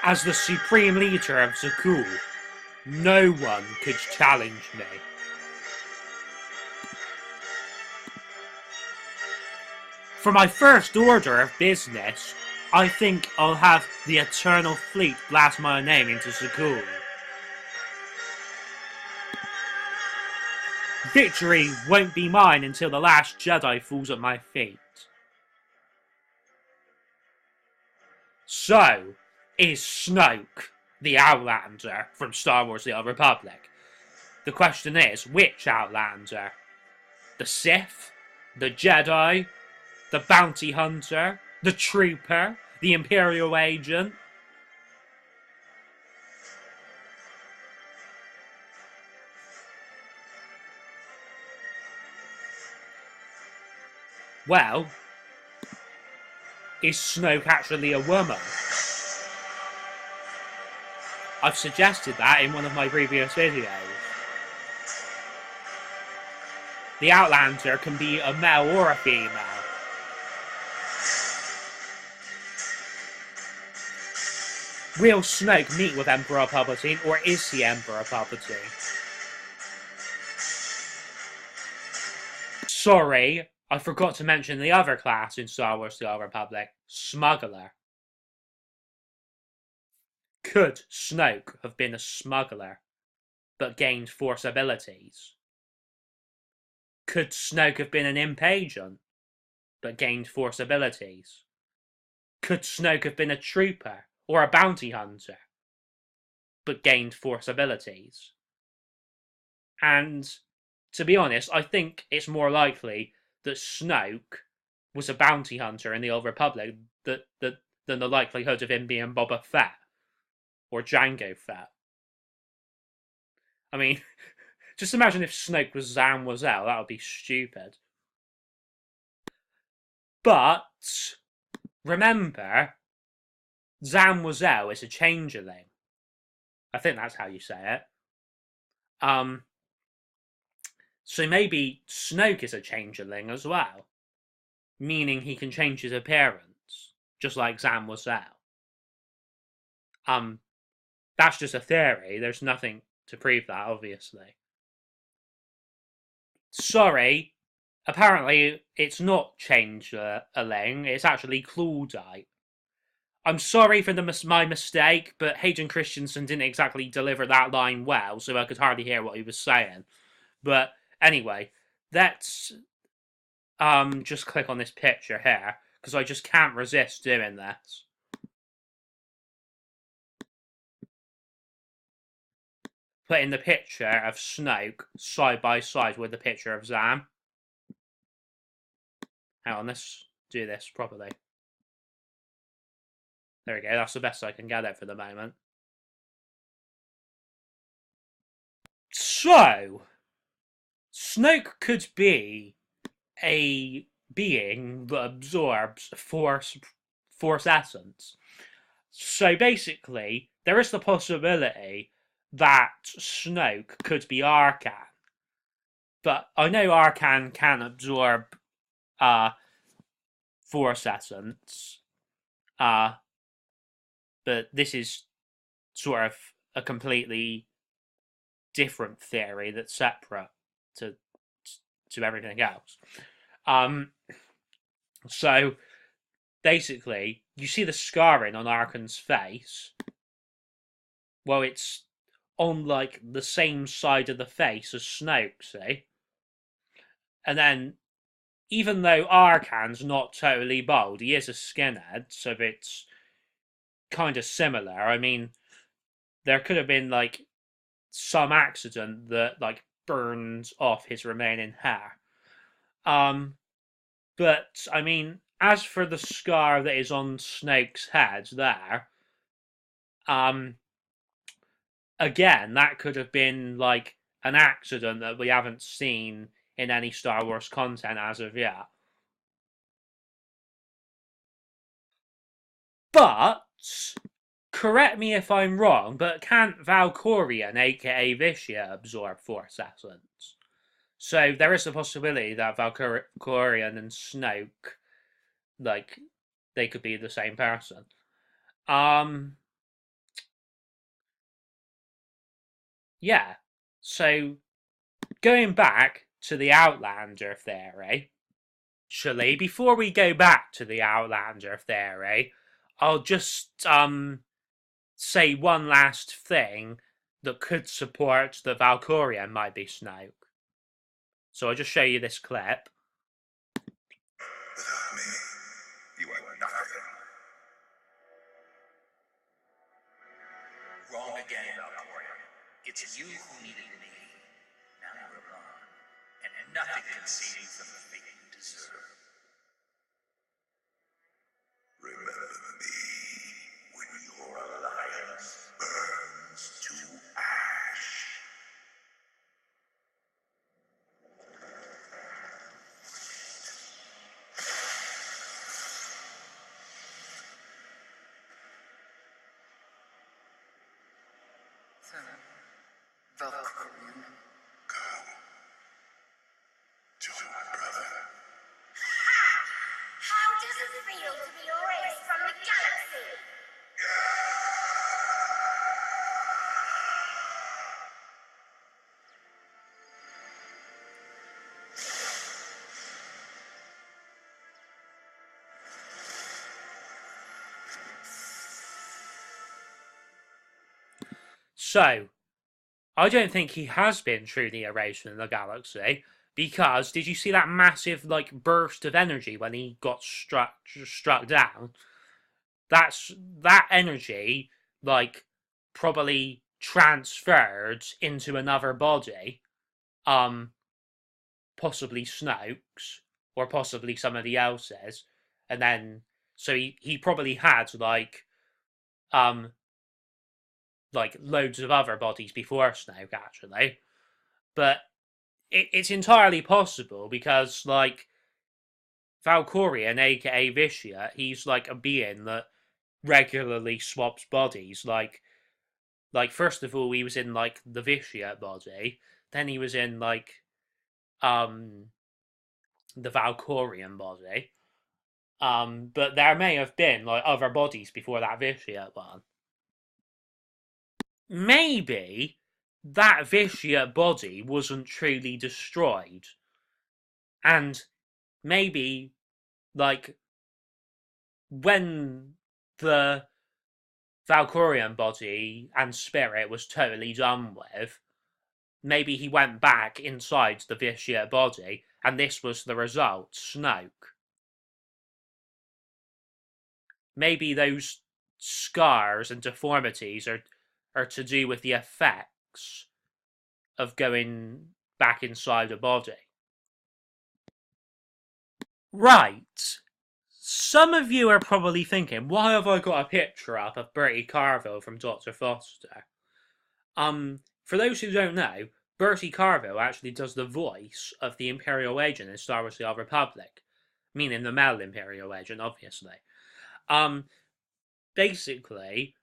As the supreme leader of Zakul, no one could challenge me. For my first order of business, I think I'll have the Eternal Fleet blast my name into Zakul. Victory won't be mine until the last Jedi falls at my feet. So, is Snoke the Outlander from Star Wars The Old Republic? The question is, which Outlander? The Sith? The Jedi? The Bounty Hunter? The Trooper? The Imperial Agent? Well, is Snoke actually a woman? I've suggested that in one of my previous videos. The Outlander can be a male or a female. Will Snoke meet with Emperor Palpatine, or is he Emperor Palpatine? Sorry, I forgot to mention the other class in Star Wars The Old Republic, Smuggler. Could Snoke have been a smuggler, but gained Force abilities? Could Snoke have been an imp agent, but gained Force abilities? Could Snoke have been a trooper or a bounty hunter, but gained Force abilities? And to be honest, I think it's more likely that Snoke was a bounty hunter in the Old Republic than the likelihood of him being Boba Fett or Jango Fett. I mean, just imagine if Snoke was Zam Wazell, that would be stupid. But remember, Zam Wazell is a changeling. I think that's how you say it. So maybe Snoke is a changeling as well, meaning he can change his appearance, just like Zam Wazell. That's just a theory. There's nothing to prove that, obviously. Sorry, apparently it's not changeling. It's actually Claudite. I'm sorry for my mistake, but Hayden Christensen didn't exactly deliver that line well, so I could hardly hear what he was saying. But anyway, let's just click on this picture here, because I just can't resist doing this. Putting the picture of Snoke side by side with the picture of Zam. Hang on, let's do this properly. There we go, that's the best I can get it for the moment. So, Snoke could be a being that absorbs force essence. So basically, there is the possibility that Snoke could be Arcan. But I know Arcan can absorb force essence. But this is sort of a completely different theory that's separate to everything else. So basically, you see the scarring on Arcan's face. Well, it's on like the same side of the face as Snoke, see? And then, even though Arcan's not totally bald, he is a skinhead, so it's kind of similar. I mean, there could have been like some accident that like burns off his remaining hair. But I mean, as for the scar that is on Snoke's head there, again, that could have been like an accident that we haven't seen in any Star Wars content as of yet. But, correct me if I'm wrong, but can't Valkorion, aka Vishya, absorb Force essence? So there is a possibility that Valkorion and Snoke, like, they could be the same person. Yeah. So, going back to the Outlander theory, actually, before we go back to the Outlander theory, I'll just say one last thing that could support that Valkyrian might be Snoke. So I'll just show you this clip. Without me, you are nothing. Wrong again, Valkyria. It's you who needed me. Now you're alone, and nothing can save you from the fate you deserve. Remember me when your alliance burns to ash. Valkyrian. Go. Join my brother. How does it feel to be erased from the galaxy? So, I don't think he has been truly erased from the galaxy, because did you see that massive burst of energy when he got struck down? That energy probably transferred into another body, possibly Snoke's or possibly somebody else's, and then so he probably had um loads of other bodies before Snoke actually, but it's entirely possible because Valkyrian, aka Vishya, he's a being that regularly swaps bodies. First of all, he was in the Vishya body, then he was in um the Valkyrian body. But there may have been other bodies before that Vishya one. Maybe that Vishya body wasn't truly destroyed, and maybe when the Valkyrian body and spirit was totally done with, maybe he went back inside the Vishya body, and this was the result, Snoke. Maybe those scars and deformities are to do with the effects of going back inside a body. Right. Some of you are probably thinking, why have I got a picture up of Bertie Carville from Dr. Foster? For those who don't know, Bertie Carville actually does the voice of the Imperial Agent in Star Wars: The Old Republic, meaning the male Imperial Agent, obviously. Basically,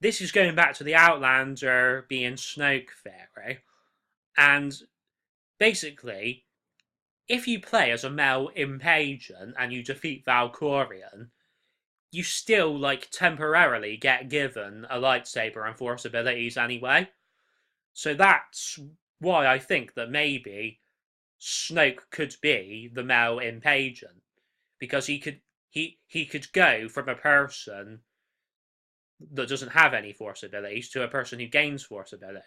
this is going back to the Outlander being Snoke theory, and basically, if you play as a male imp agent and you defeat Valkyrian, you still temporarily get given a lightsaber and force abilities anyway. So that's why I think that maybe Snoke could be the male imp agent, because he could go from a person that doesn't have any force abilities to a person who gains force abilities.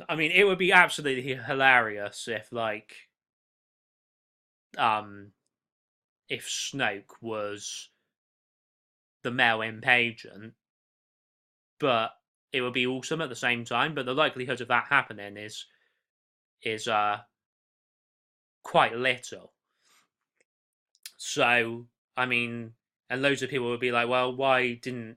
I mean, it would be absolutely hilarious if Snoke was the male imp agent, but it would be awesome at the same time. But the likelihood of that happening is quite little. So I mean, and loads of people would be like, well, why didn't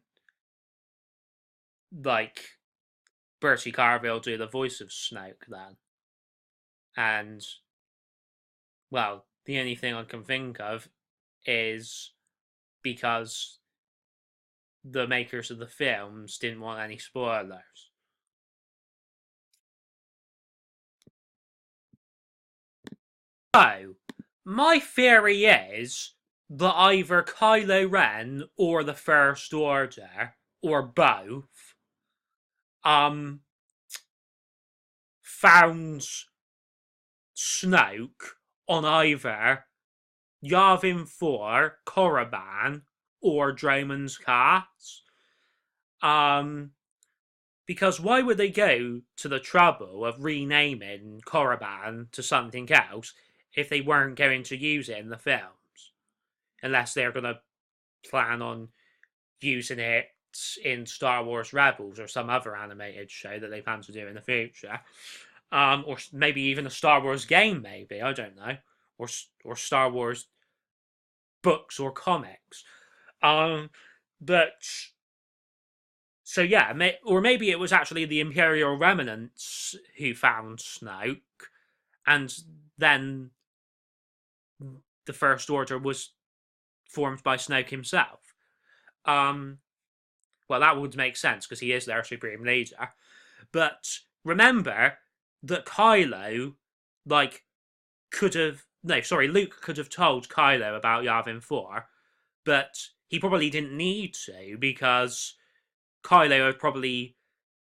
Bertie Carville do the voice of Snoke then? And well, the only thing I can think of is because the makers of the films didn't want any spoilers. So, my theory is that either Kylo Ren or the First Order, or both, found Snoke on either Yavin 4, Korriban, or Droman's Cast. Because why would they go to the trouble of renaming Korriban to something else if they weren't going to use it in the films? Unless they're going to plan on using it in Star Wars Rebels or some other animated show that they plan to do in the future. Or maybe even a Star Wars game, maybe, I don't know. Or Star Wars books or comics. But so yeah, or maybe it was actually the Imperial remnants who found Snoke, and then the First Order was formed by Snoke himself. Well, that would make sense because he is their supreme leader. But remember that Kylo, Luke could have told Kylo about Yavin 4, but he probably didn't need to because Kylo had probably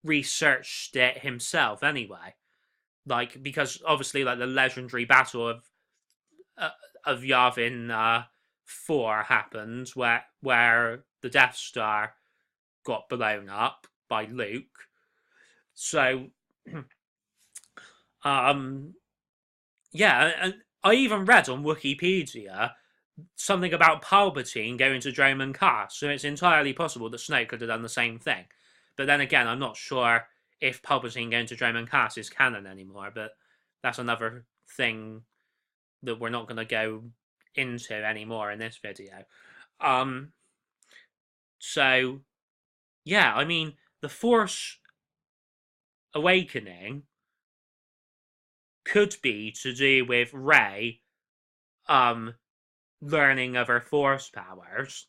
researched it himself anyway. Because obviously, the legendary battle of Yavin 4 happened, where the Death Star got blown up by Luke. So, yeah, and I even read on Wikipedia something about Palpatine going to Droman Cast, so it's entirely possible that Snoke could have done the same thing. But then again, I'm not sure if Palpatine going to Droman Cast is canon anymore, but that's another thing that we're not going to go into anymore in this video. So, yeah, I mean, the Force Awakening could be to do with Rey learning of her Force powers,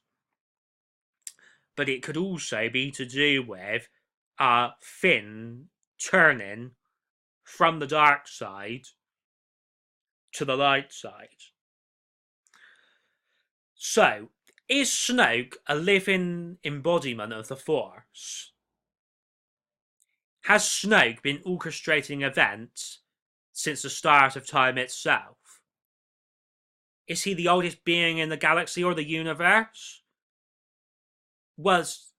but it could also be to do with Finn turning from the dark side to the light side. So, is Snoke a living embodiment of the Force? Has Snoke been orchestrating events since the start of time itself? Is he the oldest being in the galaxy or the universe? Was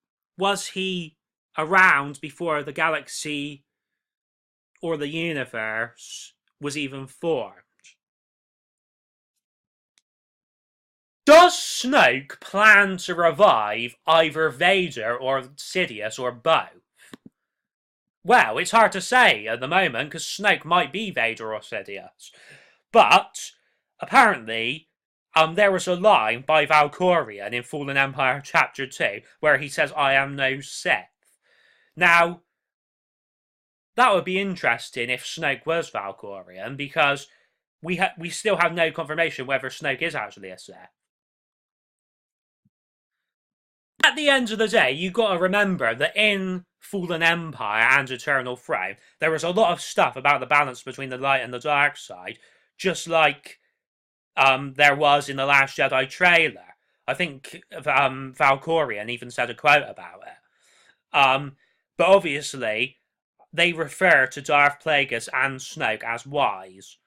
he around before the galaxy or the universe was even formed? Does Snoke plan to revive either Vader or Sidious or both? Well, it's hard to say at the moment because Snoke might be Vader or Sidious. But apparently, there was a line by Valkorion in Fallen Empire Chapter 2 where he says, "I am no Sith." Now, that would be interesting if Snoke was Valkorion because we still have no confirmation whether Snoke is actually a Sith. At the end of the day, you got to remember that in Fallen Empire and Eternal Throne, there was a lot of stuff about the balance between the light and the dark side, just like there was in the Last Jedi trailer. I think Valkorion even said a quote about it. But obviously, they refer to Darth Plagueis and Snoke as wise,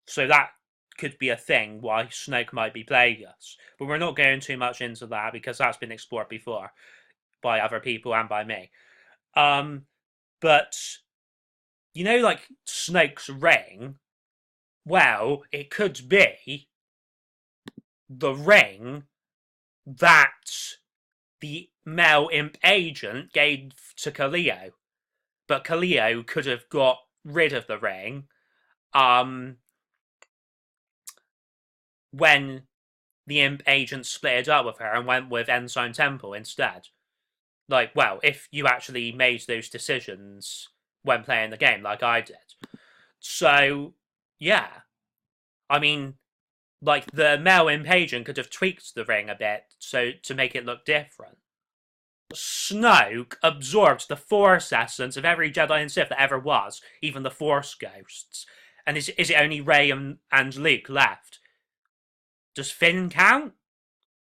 so that could be a thing why Snoke might be Plagueis. But we're not going too much into that because that's been explored before by other people and by me. But Snoke's ring, well, it could be the ring that the male imp agent gave to Khalil. But Khalil could have got rid of the ring when the imp agent split it up with her and went with Ensign Temple instead. If you actually made those decisions when playing the game, like I did. So, yeah. I mean, the male imp agent could have tweaked the ring a bit to make it look different. Snoke absorbed the Force essence of every Jedi and Sith that ever was, even the Force ghosts. And is it only Rey and Luke left? Does Finn count?